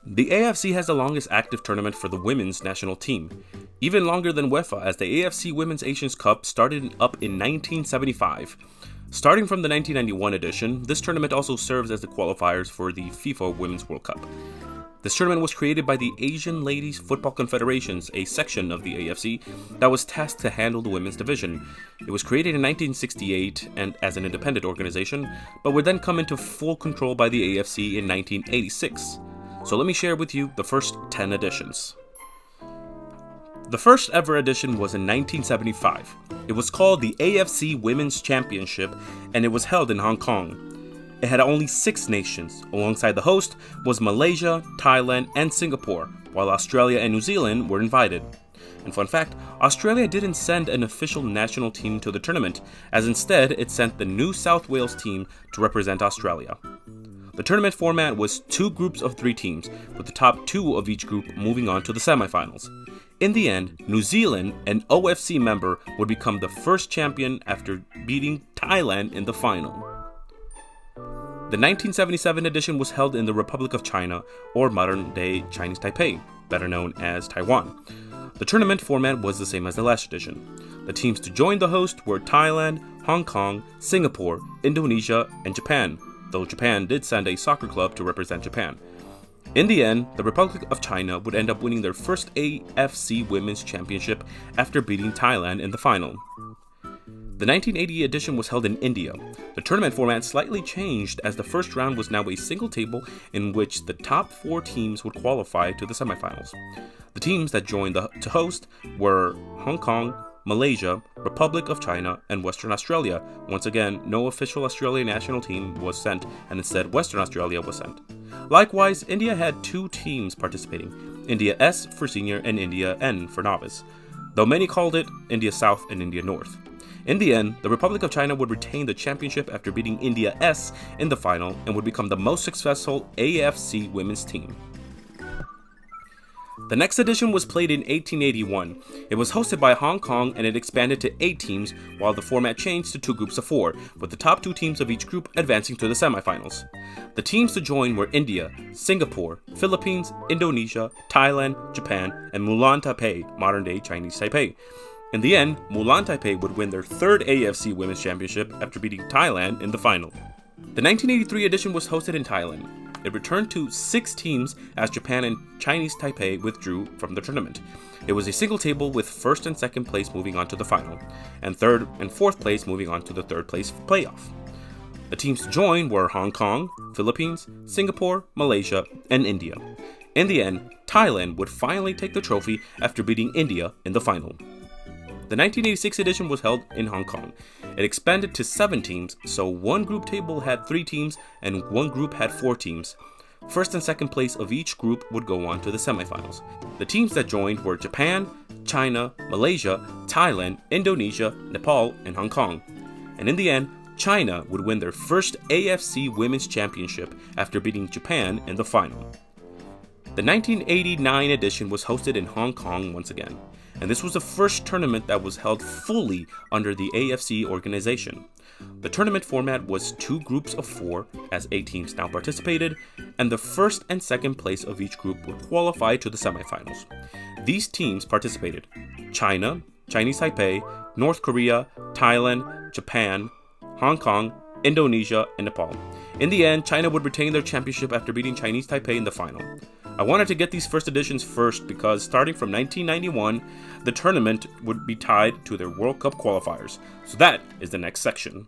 The AFC has the longest active tournament for the women's national team, even longer than UEFA, as the AFC Women's Asians Cup started up in 1975. Starting from the 1991 edition, this tournament also serves as the qualifiers for the FIFA Women's World Cup. This tournament was created by the Asian Ladies Football Confederations, a section of the AFC that was tasked to handle the women's division. It was created in 1968 and as an independent organization, but would then come into full control by the AFC in 1986. So let me share with you the first 10 editions. The first ever edition was in 1975. It was called the AFC Women's Championship, and it was held in Hong Kong. It had only 6 nations. Alongside the host was Malaysia, Thailand, and Singapore, while Australia and New Zealand were invited. And fun fact, Australia didn't send an official national team to the tournament, as instead it sent the New South Wales team to represent Australia. The tournament format was 2 groups of 3 teams, with the top 2 of each group moving on to the semifinals. In the end, New Zealand, an OFC member, would become the first champion after beating Thailand in the final. The 1977 edition was held in the Republic of China, or modern-day Chinese Taipei, better known as Taiwan. The tournament format was the same as the last edition. The teams to join the host were Thailand, Hong Kong, Singapore, Indonesia, and Japan, though Japan did send a soccer club to represent Japan. In the end, the Republic of China would end up winning their first AFC Women's Championship after beating Thailand in the final. The 1980 edition was held in India. The tournament format slightly changed, as the first round was now a single table in which the top 4 teams would qualify to the semifinals. The teams that joined to host were Hong Kong, Malaysia, Republic of China, and Western Australia. Once again, no official Australian national team was sent, and instead Western Australia was sent. Likewise, India had 2 teams participating, India S for senior and India N for novice, though many called it India South and India North. In the end, the Republic of China would retain the championship after beating India S in the final and would become the most successful AFC women's team. The next edition was played in 1881. It was hosted by Hong Kong, and it expanded to 8 teams, while the format changed to 2 groups of 4, with the top 2 teams of each group advancing to the semifinals. The teams to join were India, Singapore, Philippines, Indonesia, Thailand, Japan, and Mulan Taipei, modern-day Chinese Taipei. In the end, Mulan Taipei would win their 3rd AFC Women's Championship after beating Thailand in the final. The 1983 edition was hosted in Thailand. It returned to 6 teams as Japan and Chinese Taipei withdrew from the tournament. It was a single table with 1st and 2nd place moving on to the final, and 3rd and 4th place moving on to the 3rd place playoff. The teams to join were Hong Kong, Philippines, Singapore, Malaysia, and India. In the end, Thailand would finally take the trophy after beating India in the final. The 1986 edition was held in Hong Kong. It expanded to 7 teams, so one group table had 3 teams and one group had 4 teams. 1st and 2nd place of each group would go on to the semifinals. The teams that joined were Japan, China, Malaysia, Thailand, Indonesia, Nepal, and Hong Kong. And in the end, China would win their first AFC Women's Championship after beating Japan in the final. The 1989 edition was hosted in Hong Kong once again, and this was the first tournament that was held fully under the AFC organization. The tournament format was 2 groups of 4, as 8 teams now participated, and the 1st and 2nd place of each group would qualify to the semifinals. These teams participated: China, Chinese Taipei, North Korea, Thailand, Japan, Hong Kong, Indonesia, and Nepal. In the end, China would retain their championship after beating Chinese Taipei in the final. I wanted to get these first editions first because starting from 1991, the tournament would be tied to their World Cup qualifiers. So that is the next section.